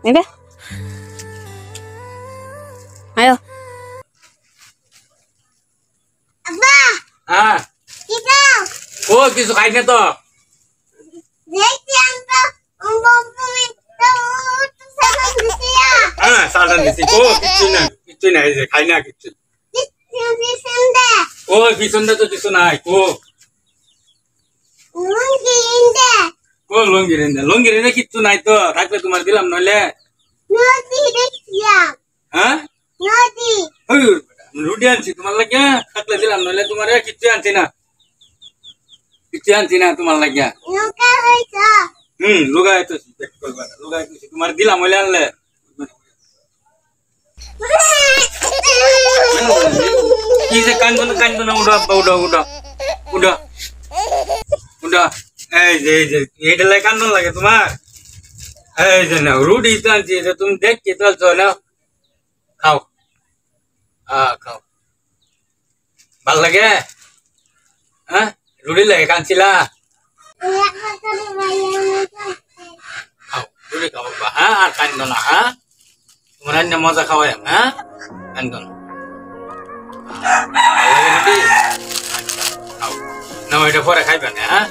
Ayo. Ayo. Abba. Ah. Kita. Oh, কিছু খাই না তো। দেখি আমরা অম্বমি তো সালাম দিছি হ্যাঁ, সালাম দিছি। ও কিছু না এই যে খাই না কিছু। দিছন্দে ও পিছনটা তো কিছু নাই। লুঙ্গি ইন্দে লঙ্গি রেন্দে কিছু নাই তো। থাকলে তোমার দিলাম নইলে। নদী দেখিয়া হ্যাঁ? নদী ওই রুটি আনছি তোমার লাগে থাকলে দিলাম নইলে তোমার কিছু আনছি না। কিছু আনছি না তোমার লাগে। নৌকা হইছা লুগাই তো লুগাই তো তোমার দিলাম হইলে আনলে। কি যে কান্দো না উঠো আব্বা উঠো এই যে এইটা লাগে কান্দো লাগে তোমার। এই যে না রুটি তো আনছি তুমি দেখছি চলছো না খাও খাও ভাল লাগে হ্যাঁ রুটি লাগে কানছিলা খাও রুটি খাও বাবা হ্যাঁ আর কান্দো না হ্যাঁ তোমার অন্য মজা খাওয়াই হ্যাঁ কান্দো না ভাল লাগে রুটি খাও না ওইটা পরে খাইবে না হ্যাঁ